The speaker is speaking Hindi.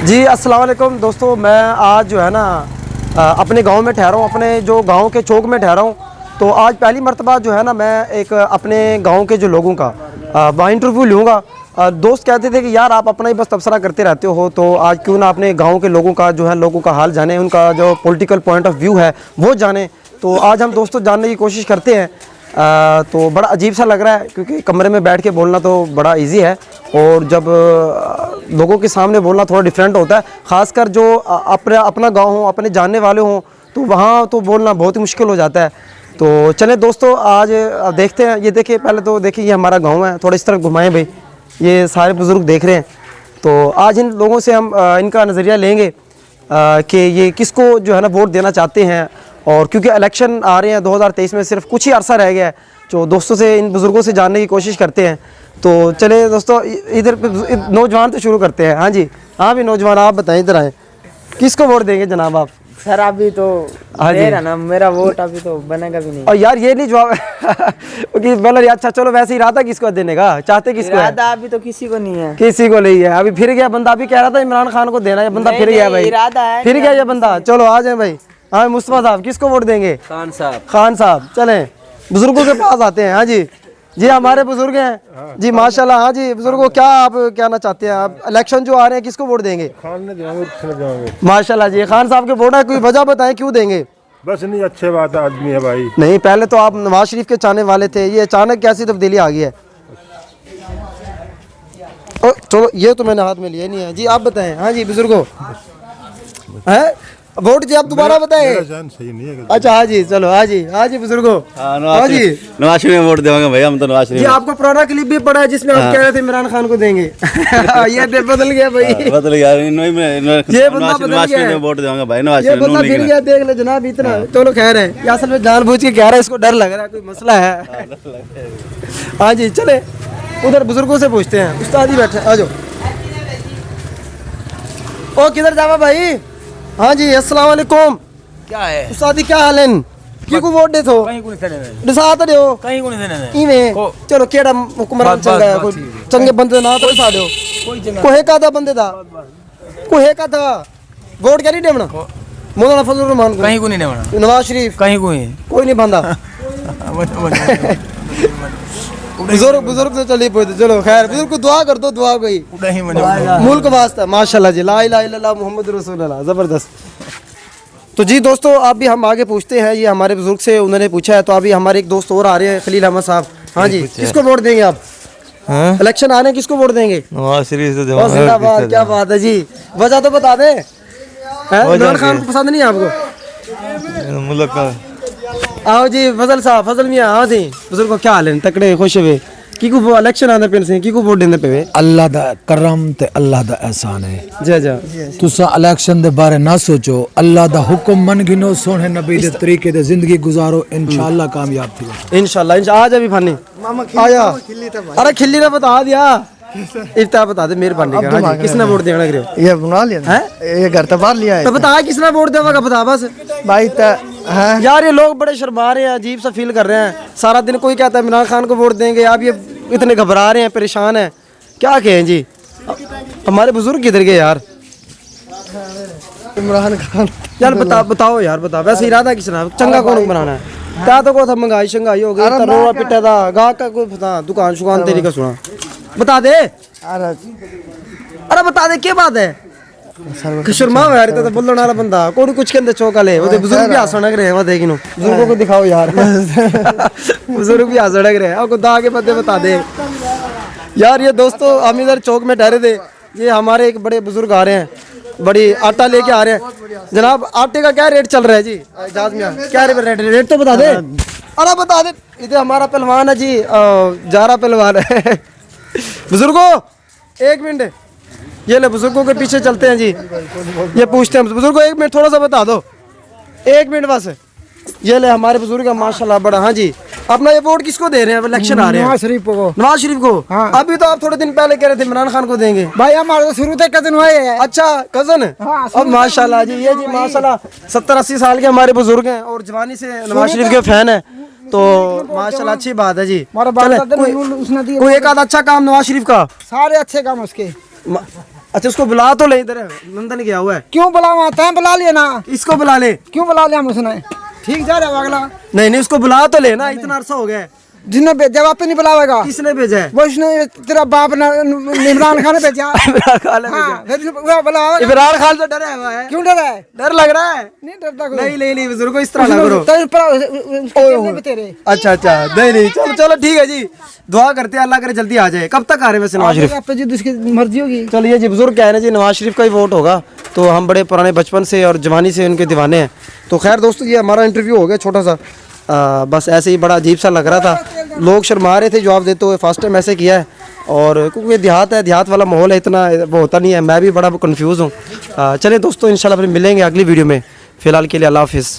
जी अस्सलाम वालेकुम दोस्तों, मैं आज जो है ना अपने गांव में ठहरा हूँ, अपने जो गांव के चौक में ठहरा हूँ। तो आज पहली मर्तबा जो है ना मैं एक अपने गांव के जो लोगों का वहाँ इंटरव्यू लूँगा। दोस्त कहते थे कि यार आप अपना ही बस तबसरा करते रहते हो, तो आज क्यों ना अपने गाँव के लोगों का जो है लोगों का हाल जाने, उनका जो पॉलिटिकल पॉइंट ऑफ व्यू है वो जाने। तो आज हम दोस्तों जानने की कोशिश करते हैं। तो बड़ा अजीब सा लग रहा है क्योंकि कमरे में बैठ के बोलना तो बड़ा इजी है, और जब लोगों के सामने बोलना थोड़ा डिफरेंट होता है, ख़ासकर जो अपना गांव हो, अपने जानने वाले हों, तो वहाँ तो बोलना बहुत ही मुश्किल हो जाता है। तो चलें दोस्तों, आज देखते हैं। ये देखिए, पहले तो देखिए ये हमारा गांव है, थोड़ा इस तरफ घुमाएं भाई, ये सारे बुज़ुर्ग देख रहे हैं। तो आज इन लोगों से हम इनका नज़रिया लेंगे कि ये किसको जो है ना वोट देना चाहते हैं। और क्योंकि इलेक्शन आ रहे हैं 2023 में, सिर्फ कुछ ही अरसा रह गया है, तो दोस्तों से, इन बुज़ुर्गों से जानने की कोशिश करते हैं। तो चले दोस्तों, इधर नौजवान तो शुरू करते हैं। हाँ जी, हाँ भी नौजवान, आप बताएं, इधर आएँ, किसको वोट देंगे जनाब आप? सर अभी तो ना मेरा वोट अभी तो बनेगा भी नहीं। और यार ये नहीं जवाब कि मतलब अच्छा चलो, वैसे ही इरादा किसको देने का चाहते, किसको है? इरादा अभी तो किसी को नहीं है, किसी को नहीं है। अभी फिर गया बंदा, अभी कह रहा था इमरान खान को देना, ये बंदा फिर गया भाई, इरादा है, फिर गया ये बंदा। चलो आ जाए भाई। हाँ मुस्तफा साहब, किसको वोट देंगे? खान साहब। खान साहब, चलें बुजुर्गों के पास आते हैं। हाँ जी, जी हमारे बुजुर्ग हैं जी, माशाल्लाह। हाँ जी बुजुर्गों, क्या आप कहना चाहते हैं? आप इलेक्शन जो आ रहे हैं किसको वोट देंगे? खान ने देंगे। माशाल्लाह जी, खान साहब के वोट है, कोई वजह बताएं क्यों देंगे? बस नहीं, अच्छे बात है, आदमी है भाई। नहीं, पहले तो आप नवाज शरीफ के चाहने वाले थे, ये अचानक कैसी तब्दीली आ गई है? ओ चलो, ये तो मैंने हाथ में लिया नहीं है जी, आप बताएं। हाँ जी बुजुर्गो, हैं वोट जी आप दोबारा बताएं। सही नहीं है। अच्छा हाँ जी, चलो हाँ जी, हाँ जी बुजुर्गो। हाँ जी, नवाज शरीफ में वोट देंगे भाई हम तो। नवाज शरीफ जी आपको पुराना क्लिप भी पड़ा है जिसमें आप कह रहे थे इमरान खान को देंगे। ये बदल गया भाई, बदल गया। ये बंदा बदल गया है। वोट देंगे भाई नवाज ये बंदा फिर गया, देख ले जनाब इतना। चलो खैर है, ये असल में जानबूझ के कह रहा है, इसको डर लग रहा है, कोई मसला है। हाँ जी, चले उधर बुजुर्गों से पूछते हैं। उस्ताद जी बैठे, आ जाओ। ओ किधर जावा भाई? हाँ जी अस्सलाम वालेकुम। क्या है उस्ताद जी क्या हाल है? किसको वोट दे थो? कहीं को नहीं दिसा तो दियो कहीं को नहीं इवें। चलो केड़ा हुक्मरान चंगा है? कोई चंगे बंदे ना तो दिसा दियो। कोहे का था बंदे दा, कोहे का था वोट क्या नहीं देवना? मौलाना फजल रहमान को? कहीं को नहीं देवना। नवाज शरीफ? कहीं को ही कोई नहीं बंदा। बुजुर्ग से चली पड़े। चलो खैर, बुजुर्ग को दुआ कर दो, दुआ कोई मुल्क वास्ता। माशाल्लाह जी, ला इलाहा इल्लल्लाह मुहम्मद रसूलुल्लाह, जबरदस्त। तो जी दोस्तों, आप भी हम आगे पूछते हैं। ये हमारे बुजुर्ग से उन्होंने पूछा है, तो अभी हमारे एक दोस्त और आ रहे हैं, खलील अहमद साहब। हाँ जी, किसको वोट देंगे आप? इलेक्शन आ रहे हैं, किसको वोट देंगे? नवाज शरीफ से जिंदाबाद। क्या बात है जी, वजह तो बता दे। इमरान खान को पसंद नहीं है आपको? मुल्क का आओ जी फजल साहब, फजल मियां, आओ जी। बुजुर्ग को क्या हाल है? तकड़े खुश हुए की को इलेक्शन आने पे से की को वोट देने पे? अल्लाह दा करम ते अल्लाह दा एहसान है। जी जी, तुसा इलेक्शन दे बारे ना सोचो, अल्लाह दा हुक्म मन गिनो, सोने नबी दे तरीके दे जिंदगी गुजारो, इंशाअल्लाह कामयाब थी। इंशाअल्लाह। आज अभी फानी आया, अरे खिल्ली ने बता दिया, इफ्ता बता दे मेहरबानी कर। किसने वोट देना करे? ये बना लिया है, ये घर तो बाहर लिया है। तो बता किसने वोट देगा, बता बस भाई। यार ये लोग बड़े शर्मा रहे हैं, अजीब सा फील कर रहे हैं। सारा दिन कोई कहता है इमरान खान को वोट देंगे, आप ये इतने घबरा रहे हैं, परेशान हैं, क्या कहें जी? हमारे बुजुर्ग किधर गए यार? इमरान खान यार बताओ यार, बता वैसे इरादा किसने, चंगा कौन बनाना है? क्या तो को था, महंगाई शंगाई हो गई, रोड़ा पिटा था, गाहक का कोई पता, दुकान शुकान तेरी का सुना, बता दे। अरे बता दे, क्या बात है? शर्मा यार, तो बोलने वाला बंदा कोई कुछ के अंदर चौका ले। वो बुजुर्ग भी हंसने लग रहे हैं, वो देखी नो बुजुर्गों को दिखाओ यार। बुजुर्ग भी हंसने लग रहे हैं, आपको दा के पते बता दे यार। ये दोस्तों हम इधर चौक में ठहरे थे, ये हमारे एक बड़े बुजुर्ग आ रहे हैं, बड़ी आटा लेके आ रहे हैं। जनाब आटे का क्या रेट चल रहा है जी? एजाज मियां क्या रेट तो बता दे। अरे बता दे, इधर हमारा पहलवान है जी, जारा पहलवान है। बुजुर्गो एक मिनट, ये ले बुजुर्गों के पीछे चलते हैं जी, ये पूछते हैं बुजुर्गो, एक मिनट थोड़ा सा बता दो, एक मिनट बस। ये ले हमारे बुजुर्ग है माशाल्लाह बड़ा। हाँ जी, अपना ये वोट किसको दे रहे हैं? इलेक्शन आ रहे हैं, नवाज शरीफ को। नवाज शरीफ को? हाँ। अभी तो आप थोड़े दिन पहले कह रहे थे इमरान खान को देंगे। भाई हमारे तो शुरू से कजन हुए हैं। अच्छा कजन है। हाँ, अब माशाल्लाह जी, ये जी माशाल्लाह 70-80 साल के हमारे बुजुर्ग हैं और जवानी से नवाज शरीफ के फैन है, तो माशाल्लाह अच्छी बात है जी। उसने दिए कोई एक आधा अच्छा काम नवाज शरीफ का? सारे अच्छे काम उसके। अच्छा उसको बुला तो ले, इधर लंदन गया हुआ है। क्यों बुलावा? तैं बुला लिया ना। इसको बुला ले। क्यों बुला लिया उसने? ठीक जा रहा है अगला। नहीं नहीं उसको बुला तो लेना, इतना अरसा हो गया है। जिसने भेजा वापस नहीं बुलावेगा। किसने भेजा है? वो इसने तेरा बाप ने इमरान खान ने भेजा। इमरान खान ने हाँ, भेजा। फिर वो बुलावेगा। इमरान खान तो डरा हुआ है। क्यों डरा है? डर लग रहा है। नहीं डरता कोई। नहीं नहीं नहीं बुजुर्गो इस तरह ना करो। तेरे अच्छा अच्छा नहीं नहीं चलो चलो ठीक है जी, दुआ करते हैं अल्लाह करे जल्दी आ जाए। कब तक आ रहे हैं वैसे नवाज शरीफ? आप जी जिसकी मर्जी होगी। चलिए जी, बुजुर्ग क्या है ना जी, नवाज शरीफ का ही वोट होगा, तो हम बड़े पुराने बचपन से और जवानी से उनके दीवाने हैं। तो खैर दोस्तों ये हमारा इंटरव्यू हो गया छोटा सा, बस ऐसे ही बड़ा अजीब सा लग रहा था, लोग शर्मा रहे थे जवाब देते हुए। फर्स्ट टाइम ऐसे किया है, और क्योंकि देहात है, देहात वाला माहौल है, इतना वो होता नहीं है, मैं भी बड़ा कंफ्यूज हूँ। चलिए दोस्तों इंशाल्लाह फिर मिलेंगे अगली वीडियो में, फ़िलहाल के लिए अल्लाह हाफिज़।